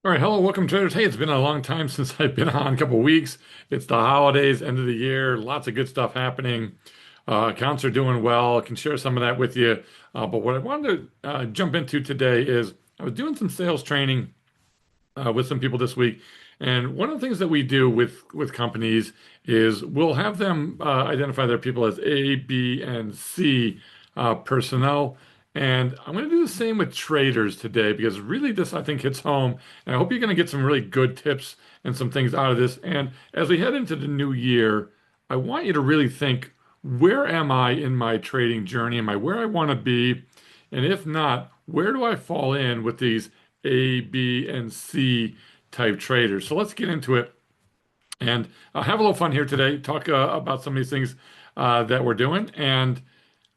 All right, hello, welcome traders. Hey, it's been a long time since I've been on, a couple of weeks. It's the holidays, end of the year, lots of good stuff happening. Accounts are doing well. I can share some of that with you. But what I wanted to jump into today is I was doing some sales training with some people this week, and one of the things that we do with companies is we'll have them identify their people as A, B, and C personnel. And I'm going to do the same with traders today because really this I think hits home, and I hope you're going to get some really good tips and some things out of this. And as we head into the new year, I want you to really think, where am I in my trading journey? Am I where I want to be? And if not, where do I fall in with these A, B, and C type traders? So let's get into it and have a little fun here today. Talk about some of these things that we're doing. And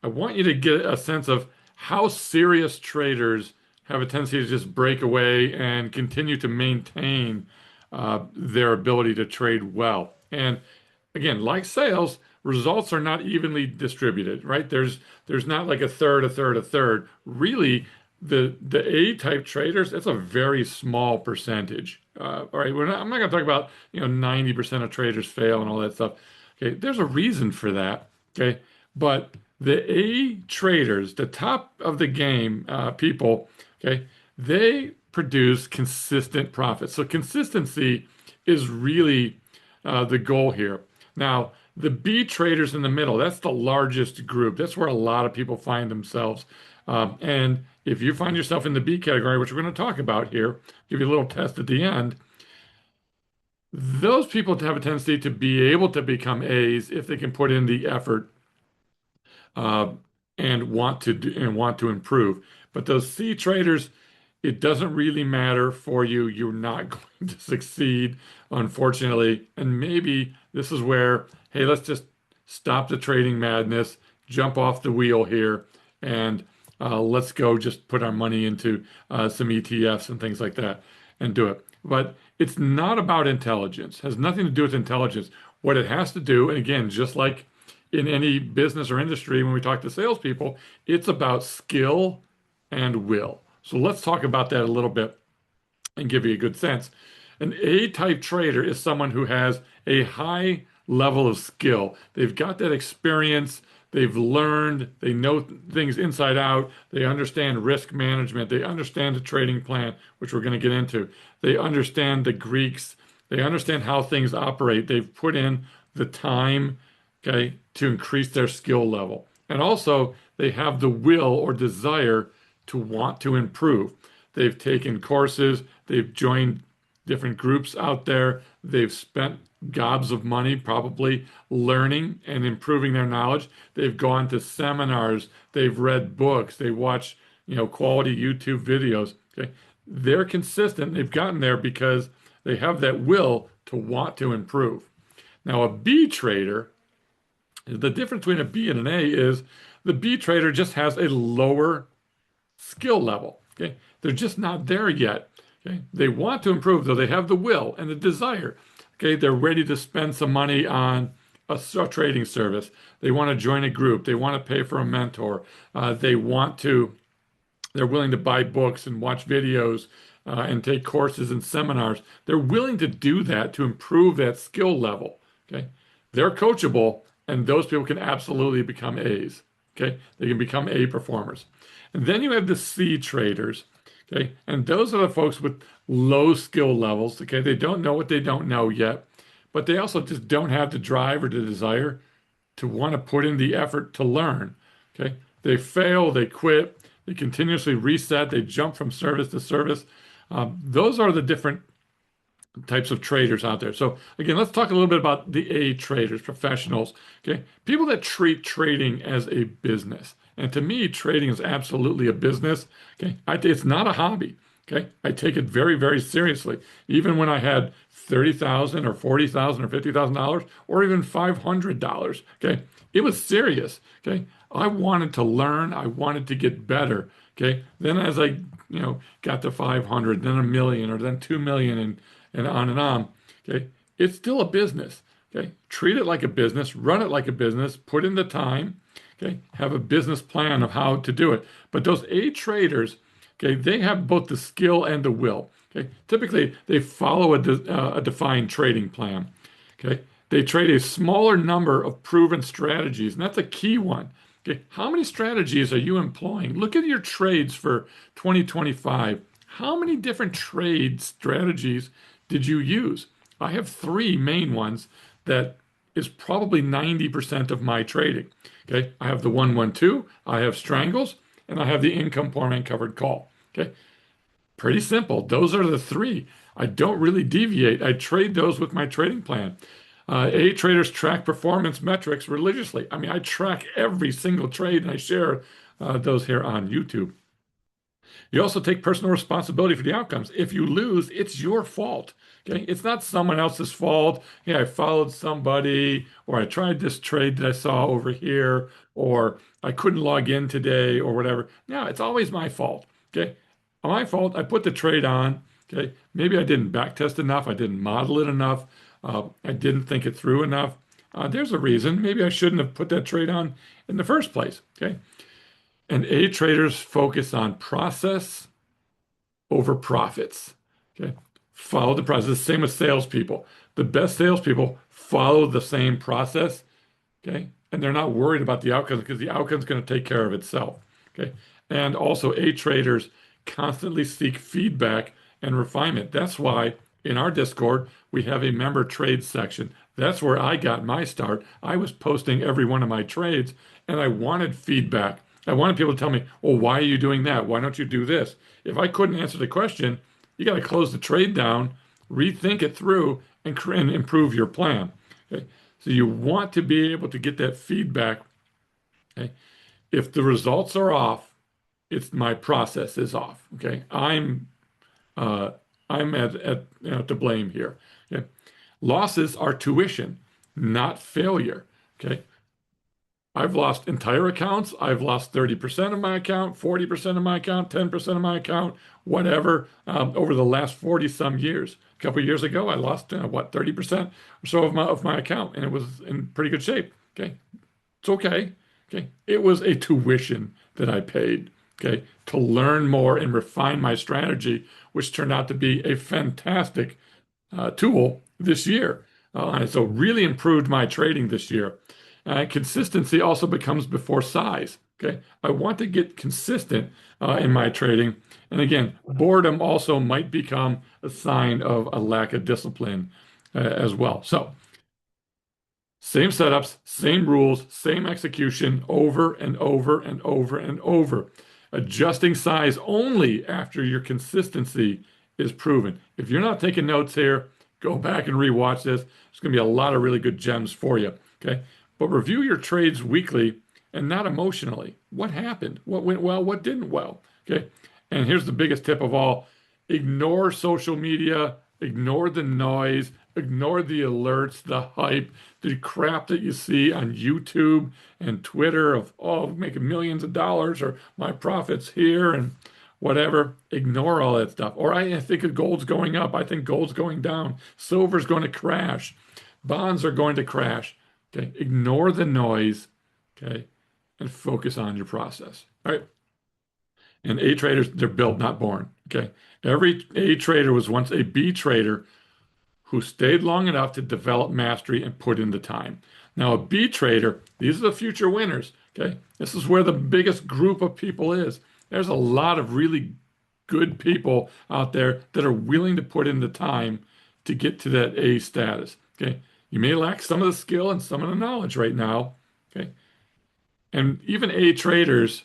I want you to get a sense of how serious traders have a tendency to just break away and continue to maintain their ability to trade well. And again, like sales, results are not evenly distributed, right? There's not like a third, a third, a third. Really, the A type traders, it's a very small percentage. All right, I'm not going to talk about 90% of traders fail and all that stuff. Okay, there's a reason for that. Okay, but the A traders, the top of the game people, okay, they produce consistent profits. So consistency is really the goal here. Now, the B traders in the middle, that's the largest group. That's where a lot of people find themselves. And if you find yourself in the B category, which we're going to talk about here, give you a little test at the end, those people have a tendency to be able to become A's if they can put in the effort uh, and want to improve. But those C traders, it doesn't really matter for you. You're not going to succeed, unfortunately. And maybe this is where, hey, let's just stop the trading madness, jump off the wheel here, and let's go just put our money into some ETFs and things like that and do it. But it's not about intelligence. It has nothing to do with intelligence. What it has to do, and again, just like in any business or industry, when we talk to salespeople, it's about skill and will. So let's talk about that a little bit and give you a good sense. An A-type trader is someone who has a high level of skill. They've got that experience. They've learned. They know things inside out. They understand risk management. They understand the trading plan, which we're going to get into. They understand the Greeks. They understand how things operate. They've put in the time, okay, to increase their skill level. And also, they have the will or desire to want to improve. They've taken courses, they've joined different groups out there, they've spent gobs of money probably learning and improving their knowledge. They've gone to seminars, they've read books, they watch, quality YouTube videos. Okay. They're consistent, they've gotten there because they have that will to want to improve. Now, a B trader, the difference between a B and an A is the B trader just has a lower skill level. Okay, they're just not there yet. Okay, they want to improve, though they have the will and the desire. Okay, they're ready to spend some money on a trading service. They want to join a group. They want to pay for a mentor. They're willing to buy books and watch videos and take courses and seminars. They're willing to do that to improve that skill level. Okay, they're coachable, and those people can absolutely become A's. Okay, they can become A performers. And then you have the C traders. Okay, and those are the folks with low skill levels. Okay, they don't know what they don't know yet, but they also just don't have the drive or the desire to want to put in the effort to learn. Okay, they fail, they quit, they continuously reset, they jump from service to service. Those are the different types of traders out there. So again, let's talk a little bit about the A traders, professionals, okay? People that treat trading as a business. And to me, trading is absolutely a business, okay? It's not a hobby, okay? I take it very, very seriously. Even when I had $30,000 or $40,000 or $50,000 or even $500, okay? It was serious, okay? I wanted to learn, I wanted to get better, okay? Then as I, got to 500, then a million, or then 2 million, and on and on. Okay. It's still a business. Okay. Treat it like a business, run it like a business, put in the time. Okay. Have a business plan of how to do it. But those A traders, Okay, they have both the skill and the will. Okay, typically they follow a defined trading plan. Okay, they trade a smaller number of proven strategies, and that's a key one. Okay, how many strategies are you employing? Look at your trades for 2025. How many different trade strategies did you use? I have three main ones that is probably 90% of my trading. Okay, I have the 112, I have Strangles, and I have the income poor man covered call. Okay, pretty simple. Those are the three. I don't really deviate. I trade those with my trading plan. A traders track performance metrics religiously. I mean, I track every single trade and I share those here on YouTube. You also take personal responsibility for the outcomes. If you lose, it's your fault. Okay, it's not someone else's fault. Yeah, I followed somebody, or I tried this trade that I saw over here, or I couldn't log in today, or whatever. No, it's always my fault. Okay, my fault. I put the trade on. Okay, maybe I didn't backtest enough. I didn't model it enough. I didn't think it through enough. There's a reason. Maybe I shouldn't have put that trade on in the first place. Okay, and A traders focus on process over profits. Okay. Follow the process. Same with salespeople. The best salespeople follow the same process. Okay. And they're not worried about the outcomes because the outcome's going to take care of itself. Okay. And also, A traders constantly seek feedback and refinement. That's why in our Discord, we have a member trade section. That's where I got my start. I was posting every one of my trades and I wanted feedback. I wanted people to tell me, well, why are you doing that? Why don't you do this? If I couldn't answer the question, you got to close the trade down, rethink it through, and improve your plan. Okay? So you want to be able to get that feedback. Okay? If the results are off, it's my process is off. Okay, uh, I'm at to blame here. Okay, losses are tuition, not failure. Okay, I've lost entire accounts. I've lost 30% of my account, 40% of my account, 10% of my account, whatever, over the last 40 some years. A couple of years ago, I lost, 30% or so of my account, and it was in pretty good shape. Okay. It's okay. Okay. It was a tuition that I paid, okay, to learn more and refine my strategy, which turned out to be a fantastic tool this year. And so really improved my trading this year. Consistency also becomes before size. Okay. I want to get consistent in my trading. And again, boredom also might become a sign of a lack of discipline as well. So, same setups, same rules, same execution over and over and over and over. Adjusting size only after your consistency is proven. If you're not taking notes here, go back and rewatch this. There's going to be a lot of really good gems for you. Okay. But review your trades weekly and not emotionally. What happened? What went well? What didn't well? Okay. And here's the biggest tip of all: ignore social media, ignore the noise, ignore the alerts, the hype, the crap that you see on YouTube and Twitter of, oh, making millions of dollars or my profits here and whatever. Ignore all that stuff. Or I think gold's going up. I think gold's going down. Silver's going to crash. Bonds are going to crash. Okay. Ignore the noise. Okay. And focus on your process. All right. And A traders, they're built, not born. Okay. Every A trader was once a B trader who stayed long enough to develop mastery and put in the time. Now, a B trader, these are the future winners. Okay. This is where the biggest group of people is. There's a lot of really good people out there that are willing to put in the time to get to that A status. Okay. You may lack some of the skill and some of the knowledge right now. Okay. And even A traders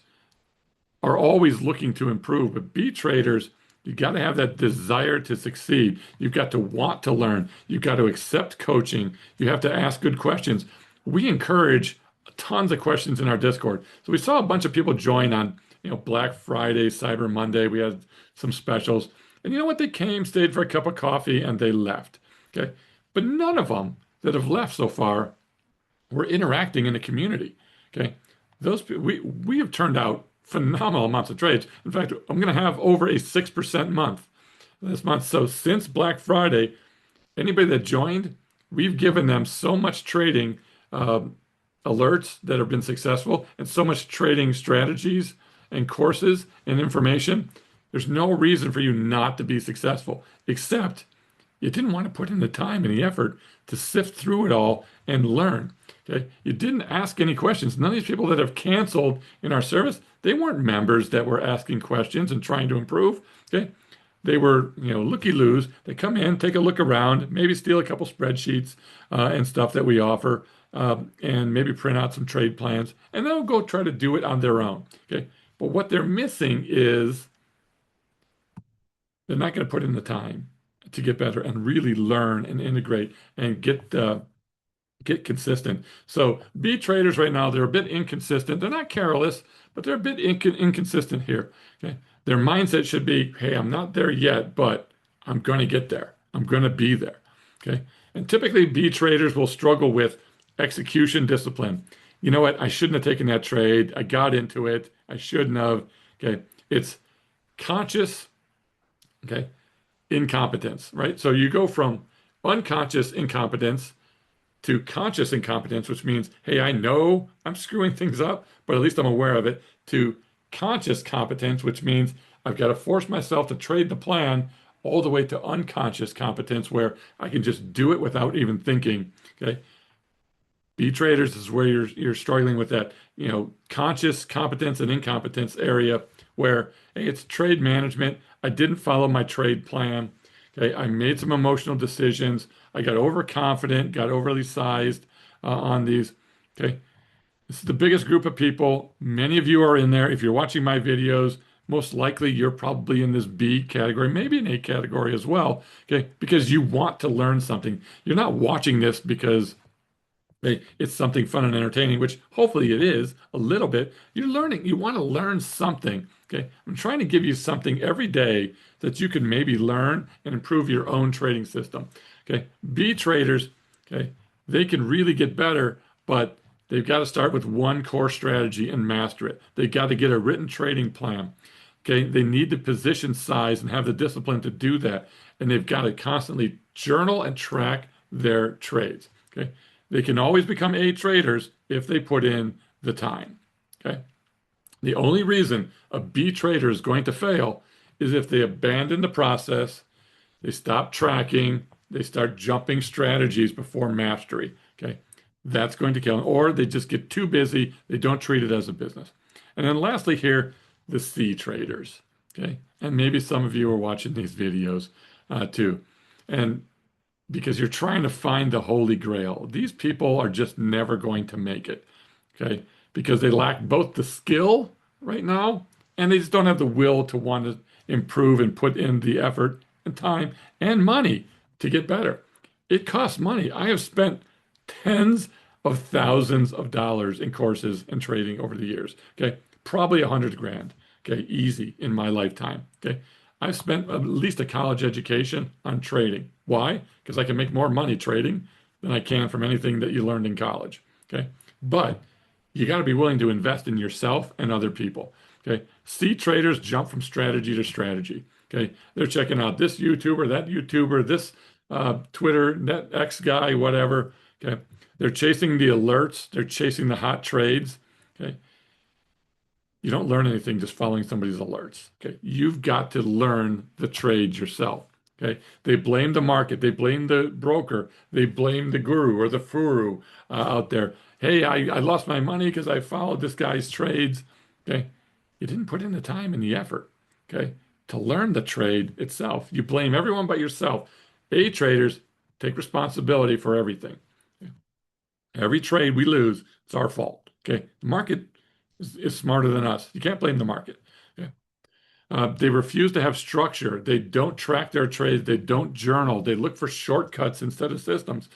are always looking to improve, but B traders, you got to have that desire to succeed. You've got to want to learn. You've got to accept coaching. You have to ask good questions. We encourage tons of questions in our Discord. So we saw a bunch of people join on, Black Friday, Cyber Monday. We had some specials. And you know what? They came, stayed for a cup of coffee, and they left. Okay. But none of them that have left so far were interacting in the community. Okay. We have turned out phenomenal amounts of trades. In fact, I'm going to have over a 6% month this month. So since Black Friday, anybody that joined, we've given them so much trading alerts that have been successful and so much trading strategies and courses and information. There's no reason for you not to be successful, except you didn't want to put in the time and the effort to sift through it all and learn. Okay. You didn't ask any questions. None of these people that have canceled in our service, they weren't members that were asking questions and trying to improve. Okay. They were, looky-loos. They come in, take a look around, maybe steal a couple spreadsheets and stuff that we offer, and maybe print out some trade plans, and they'll go try to do it on their own. Okay. But what they're missing is they're not going to put in the time to get better and really learn and integrate and get consistent. So B traders right now, they're a bit inconsistent. They're not careless, but they're a bit inconsistent here. Okay. Their mindset should be, hey, I'm not there yet, but I'm going to get there. I'm going to be there. Okay. And typically B traders will struggle with execution discipline. You know what? I shouldn't have taken that trade. I got into it. I shouldn't have. Okay. It's conscious, okay, incompetence, right? So you go from unconscious incompetence to conscious incompetence, which means, hey, I know I'm screwing things up, but at least I'm aware of it, to conscious competence, which means I've got to force myself to trade the plan, all the way to unconscious competence, where I can just do it without even thinking. Okay. B traders is where you're struggling with that, conscious competence and incompetence area where, hey, it's trade management. I didn't follow my trade plan. Okay. I made some emotional decisions. I got overconfident, got overly sized on these. Okay. This is the biggest group of people. Many of you are in there. If you're watching my videos, most likely you're probably in this B category, maybe an A category as well. Okay. Because you want to learn something. You're not watching this because it's something fun and entertaining, which hopefully it is a little bit. You're learning. You want to learn something. Okay. I'm trying to give you something every day that you can maybe learn and improve your own trading system. Okay. B traders, okay, they can really get better, but they've got to start with one core strategy and master it. They've got to get a written trading plan. Okay. They need the position size and have the discipline to do that. And they've got to constantly journal and track their trades. Okay. They can always become A traders if they put in the time. Okay. The only reason a B trader is going to fail is if they abandon the process, they stop tracking, they start jumping strategies before mastery. Okay. That's going to kill them. Or they just get too busy, they don't treat it as a business. And then lastly here, the C traders. Okay. And maybe some of you are watching these videos too. And because you're trying to find the holy grail. These people are just never going to make it, okay? Because they lack both the skill right now and they just don't have the will to want to improve and put in the effort and time and money to get better. It costs money. I have spent tens of thousands of dollars in courses and trading over the years, okay? Probably 100 grand, okay? Easy in my lifetime, okay? I've spent at least a college education on trading. Why? Because I can make more money trading than I can from anything that you learned in college. Okay. But you got to be willing to invest in yourself and other people. Okay. C traders jump from strategy to strategy. Okay. They're checking out this YouTuber, this Twitter, that X guy, whatever. Okay. They're chasing the alerts. They're chasing the hot trades. Okay. You don't learn anything just following somebody's alerts. Okay. You've got to learn the trades yourself. Okay. They blame the market. They blame the broker. They blame the guru or the furu out there. Hey, I lost my money because I followed this guy's trades. Okay. You didn't put in the time and the effort. Okay. To learn the trade itself. You blame everyone but yourself. A traders take responsibility for everything. Okay? Every trade we lose, it's our fault. Okay. The market is smarter than us. You can't blame the market. Okay? They refuse to have structure. They don't track their trades. They don't journal. They look for shortcuts instead of systems.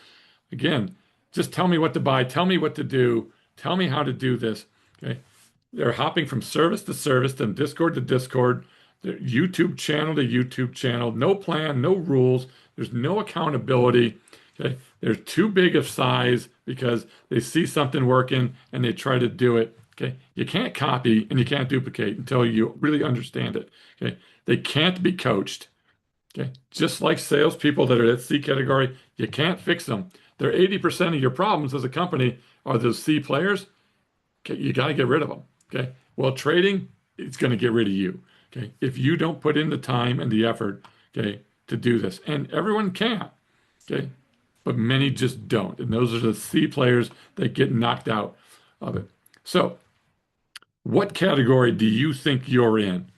Again, just tell me what to buy. Tell me what to do. Tell me how to do this. Okay. They're hopping from service to service, then Discord to Discord, YouTube channel to YouTube channel. No plan, no rules. There's no accountability. Okay. They're too big of size because they see something working and they try to do it. Okay. You can't copy and you can't duplicate until you really understand it. Okay. They can't be coached. Okay. Just like salespeople that are at C category, you can't fix them. They're 80% of your problems as a company are those C players. Okay. You got to get rid of them. Okay. Well, trading, it's going to get rid of you. Okay, if you don't put in the time and the effort, okay, to do this, and everyone can, okay, but many just don't, and those are the C players that get knocked out of it. So, what category do you think you're in?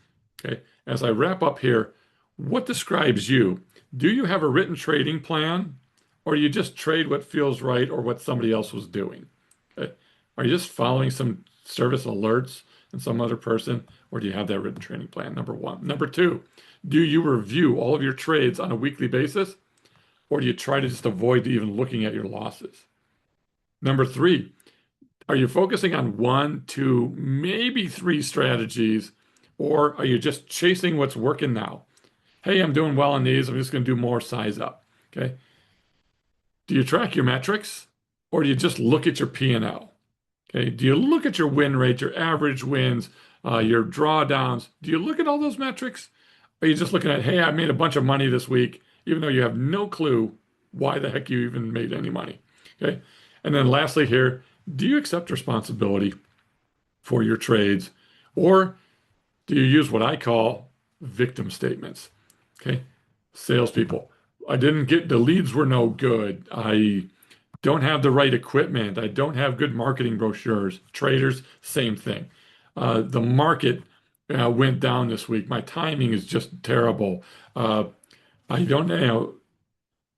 Okay, as I wrap up here, what describes you? Do you have a written trading plan, or do you just trade what feels right or what somebody else was doing? Okay. Are you just following some service alerts and some other person, or do you have that written trading plan? Number one. Number two, do you review all of your trades on a weekly basis, or do you try to just avoid even looking at your losses? Number three, are you focusing on one, two, maybe three strategies, or are you just chasing what's working now? Hey, I'm doing well on these. I'm just going to do more size up. Okay. Do you track your metrics, or do you just look at your P&L? Okay. Do you look at your win rate, your average wins, your drawdowns? Do you look at all those metrics? Or are you just looking at, hey, I made a bunch of money this week, even though you have no clue why the heck you even made any money? Okay. And then lastly here, do you accept responsibility for your trades, or do you use what I call victim statements? Okay. Salespeople. I didn't get the leads were no good. I don't have the right equipment. I don't have good marketing brochures. Traders, same thing. The market went down this week. My timing is just terrible. I don't know.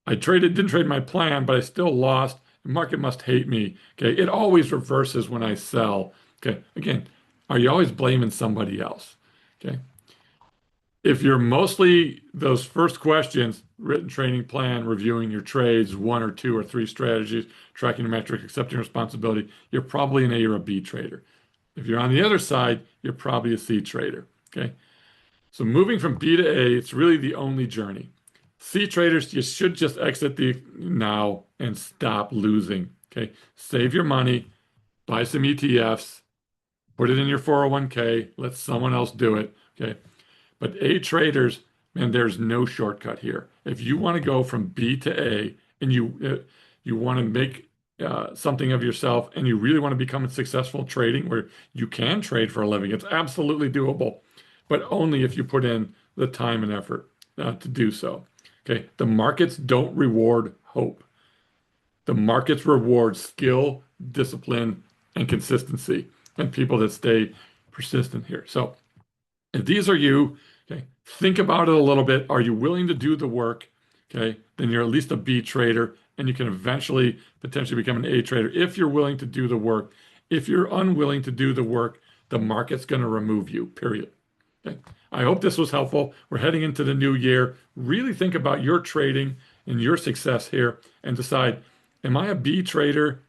Didn't trade my plan, but I still lost. The market must hate me. Okay. It always reverses when I sell. Okay. Again, are you always blaming somebody else? Okay. If you're mostly those first questions, written training plan, reviewing your trades, one or two or three strategies, tracking your metric, accepting responsibility, you're probably an A or a B trader. If you're on the other side, you're probably a C trader. Okay. So moving from B to A, it's really the only journey. C traders, you should just exit the now and stop losing. Okay. Save your money, buy some ETFs, put it in your 401k, let someone else do it. Okay. But A traders, man, there's no shortcut here. If you want to go from B to A and you want to make something of yourself and you really want to become a successful trading where you can trade for a living, it's absolutely doable, but only if you put in the time and effort to do so. Okay, the markets don't reward hope. The markets reward skill, discipline, and consistency, and people that stay persistent here. So if these are you, okay, think about it a little bit. Are you willing to do the work? Okay, then you're at least a B trader, and you can eventually potentially become an A trader if you're willing to do the work. If you're unwilling to do the work, the market's going to remove you, period. Okay. I hope this was helpful. We're heading into the new year. Really think about your trading and your success here and decide, am I a B trader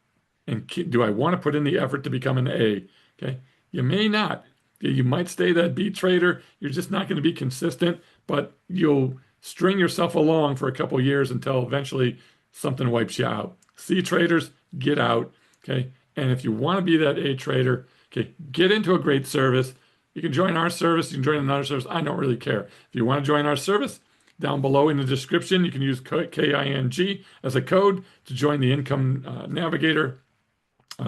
and do I want to put in the effort to become an A? Okay. You may not. You might stay that B trader. You're just not going to be consistent, but you'll string yourself along for a couple years until eventually something wipes you out. C traders, get out. Okay. And if you want to be that A trader, okay, get into a great service. You can join our service. You can join another service. I don't really care. If you want to join our service, down below in the description, you can use KING as a code to join the Income Navigator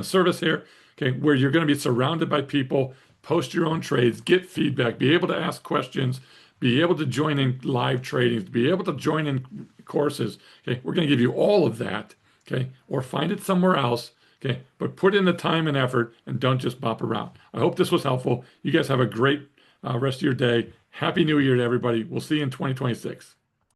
service here, okay, where you're going to be surrounded by people, post your own trades, get feedback, be able to ask questions, be able to join in live tradings, be able to join in courses. Okay, we're going to give you all of that, okay, or find it somewhere else. Okay, but put in the time and effort and don't just bop around. I hope this was helpful. You guys have a great rest of your day. Happy New Year to everybody. We'll see you in 2026.